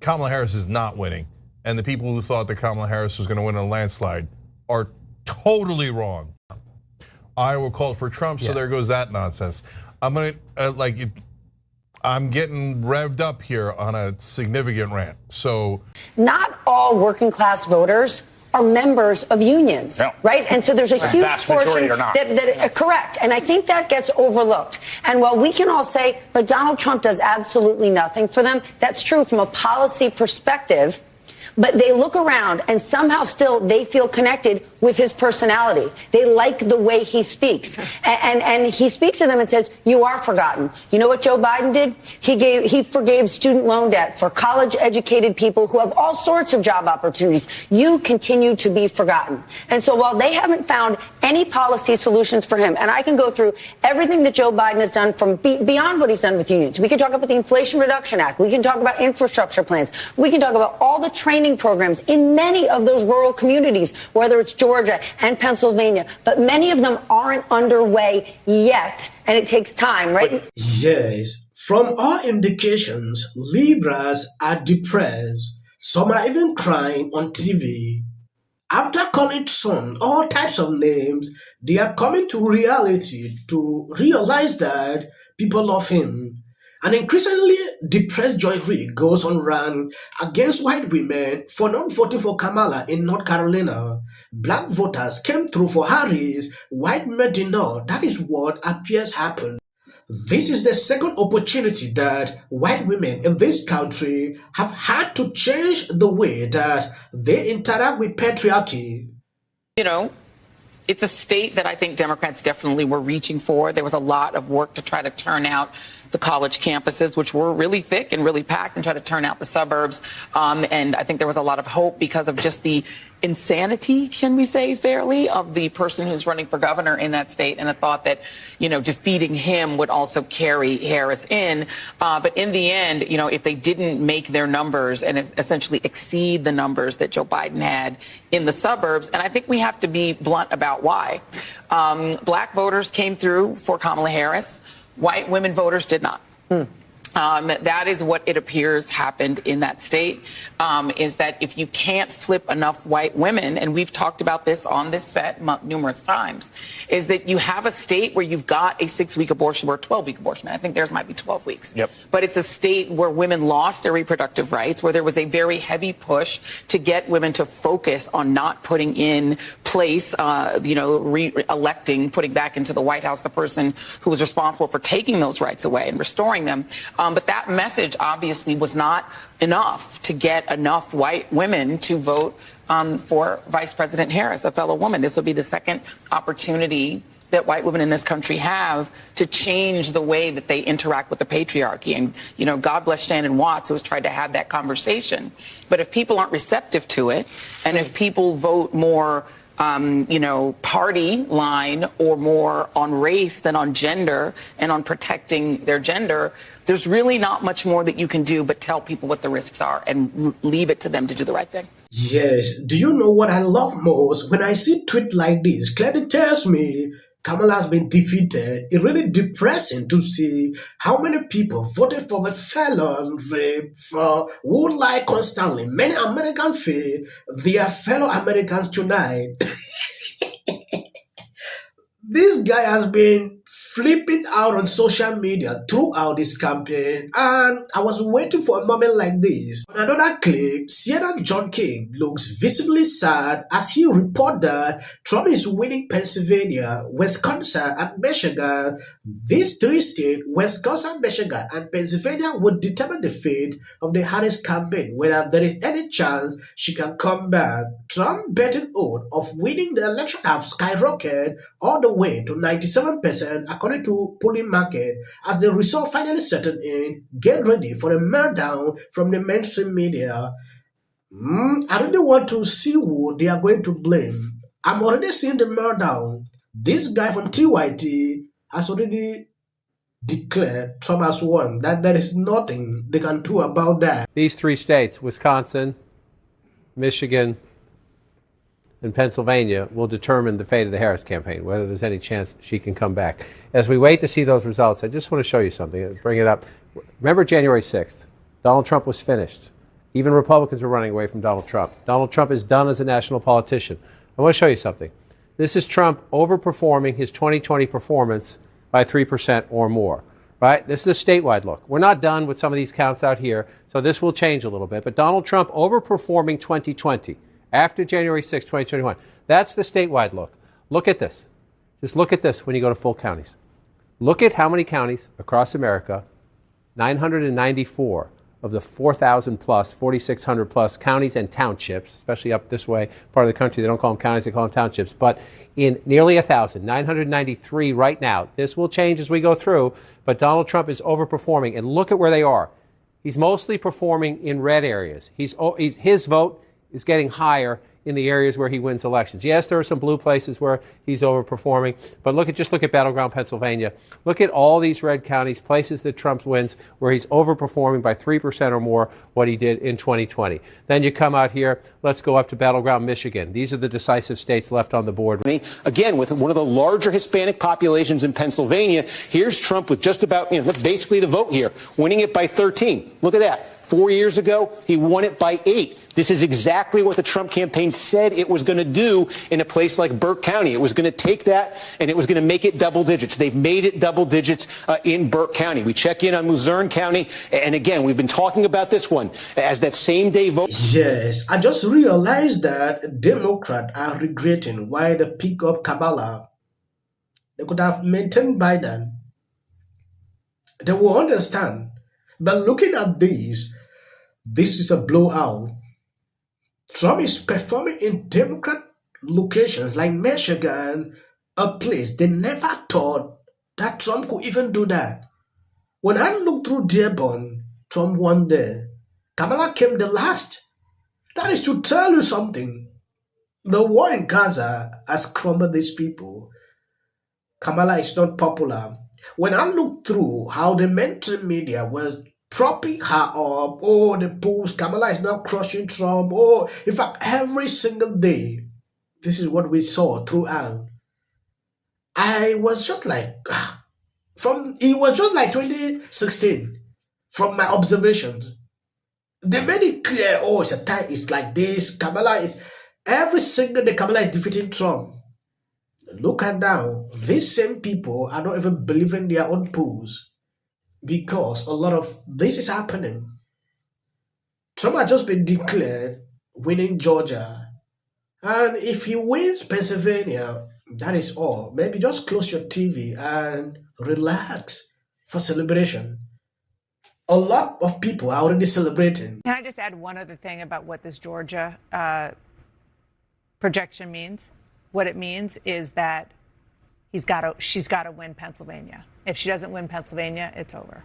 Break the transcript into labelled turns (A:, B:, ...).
A: Kamala Harris is not winning. And the people who thought that Kamala Harris was going to win in a landslide are totally wrong. Iowa called for Trump, so there goes that nonsense. I'm getting revved up here on a significant rant. So,
B: not all working class voters are members of unions, right? And so there's a huge portion that correct. And I think that gets overlooked. And while we can all say, but Donald Trump does absolutely nothing for them, that's true from a policy perspective. But they look around and somehow still they feel connected with his personality. They like the way he speaks. And he speaks to them and says, you are forgotten. You know what Joe Biden did? He forgave student loan debt for college educated people who have all sorts of job opportunities. You continue to be forgotten. And so while they haven't found any policy solutions for him, and I can go through everything that Joe Biden has done from beyond what he's done with unions. We can talk about the Inflation Reduction Act. We can talk about infrastructure plans. We can talk about all the training programs in many of those rural communities, whether it's Georgia and Pennsylvania, but many of them aren't underway yet, and it takes time, right?
C: Yes, from all indications, Libras are depressed. Some are even crying on TV. After calling Trump all types of names, they are coming to reality to realize that people love him. An increasingly depressed Joy Reid goes on rant against white women for not voting for Kamala in North Carolina. Black voters came through for Harris, white men did not. That is what appears happened. This is the second opportunity that white women in this country have had to change the way that they interact with patriarchy.
D: You know, it's a state that I think Democrats definitely were reaching for. There was a lot of work to try to turn out the college campuses, which were really thick and really packed, and try to turn out the suburbs. And I think there was a lot of hope because of just the insanity, can we say fairly, of the person who's running for governor in that state, and a thought that, you know, defeating him would also carry Harris in. But in the end, you know, if they didn't make their numbers and essentially exceed the numbers that Joe Biden had in the suburbs, and I think we have to be blunt about why. Black voters came through for Kamala Harris. White women voters did not. That is what it appears happened in that state, is that if you can't flip enough white women, and we've talked about this on this set numerous times, is that you have a state where you've got a 6-week abortion or a 12-week abortion. I think theirs might be 12 weeks. Yep. But it's a state where women lost their reproductive rights, where there was a very heavy push to get women to focus on not putting in place, re-electing, putting back into the White House the person who was responsible for taking those rights away and restoring them. But that message obviously was not enough to get enough white women to vote for Vice President Harris, a fellow woman. This will be the second opportunity that white women in this country have to change the way that they interact with the patriarchy. And, you know, God bless Shannon Watts, who has tried to have that conversation. But if people aren't receptive to it, and if people vote more party line or more on race than on gender and on protecting their gender, there's really not much more that you can do but tell people what the risks are and leave it to them to do the right thing.
C: Yes. Do you know what I love most? When I see tweets like this, clearly tells me Kamala has been defeated. It's really depressing to see how many people voted for the felon rape for who lie constantly. Many Americans feel they are fellow Americans tonight. This guy has been flipping out on social media throughout this campaign, and I was waiting for a moment like this. On another clip, Senator John King looks visibly sad as he reports that Trump is winning Pennsylvania, Wisconsin, and Michigan. These three states, Wisconsin, Michigan, and Pennsylvania, would determine the fate of the Harris campaign, whether there is any chance she can come back. Trump's betting oath of winning the election have skyrocketed all the way to 97%, according to polling market. As the result finally settled in, get ready for a meltdown from the mainstream media. I really want to see who they are going to blame. I'm already seeing the meltdown. This guy from TYT has already declared Trump has won, that there is nothing they can do about that.
E: These three states, Wisconsin, Michigan, and Pennsylvania, will determine the fate of the Harris campaign, whether there's any chance she can come back. As we wait to see those results, I just want to show you something, bring it up. Remember January 6th, Donald Trump was finished. Even Republicans are running away from Donald Trump. Donald Trump is done as a national politician. I want to show you something. This is Trump overperforming his 2020 performance by 3% or more. Right? This is a statewide look. We're not done with some of these counts out here, so this will change a little bit. But Donald Trump overperforming 2020 after January 6, 2021. That's the statewide look. Look at this. Just look at this when you go to full counties. Look at how many counties across America, 994 of the 4,000 plus, 4,600 plus counties and townships, especially up this way, part of the country, they don't call them counties, they call them townships. But in nearly 1,000, 993 right now. This will change as we go through, but Donald Trump is overperforming. And look at where they are. He's mostly performing in red areas. His vote is getting higher in the areas where he wins elections. Yes, there are some blue places where he's overperforming, but just look at battleground Pennsylvania. Look at all these red counties, places that Trump wins, where he's overperforming by 3% or more what he did in 2020. Then you come out here, let's go up to battleground Michigan. These are the decisive states left on the board.
F: Again, with one of the larger Hispanic populations in Pennsylvania, here's Trump with just about, that's basically the vote here, winning it by 13. Look at that. 4 years ago, he won it by 8. This is exactly what the Trump campaign said it was going to do in a place like Burke County. It was going to take that and it was going to make it double digits. They've made it double digits in Burke County. We check in on Luzerne County. And again, we've been talking about this one as that same day vote.
C: Yes, I just realized that Democrats are regretting why they pick up Kamala. They could have maintained Biden. They will understand. But looking at this is a blowout. Trump is performing in Democrat locations like Michigan, a place they never thought that Trump could even do that. When I looked through Dearborn, Trump won there. Kamala came the last. That is to tell you something. The war in Gaza has crumbled these people. Kamala is not popular. When I looked through how the mainstream media was propping her up, oh, the polls, Kamala is now crushing Trump, oh, in fact, every single day, this is what we saw throughout. I was just like, it was just like 2016, from my observations. They made it clear, oh, it's like this, Kamala is, every single day Kamala is defeating Trump. Look at now, these same people are not even believing their own polls. Because a lot of this is happening. Trump has just been declared winning Georgia. And if he wins Pennsylvania, that is all. Maybe just close your TV and relax for celebration. A lot of people are already celebrating.
G: Can I just add one other thing about what this Georgia projection means? What it means is that she's got to win Pennsylvania. If she doesn't win Pennsylvania, it's over.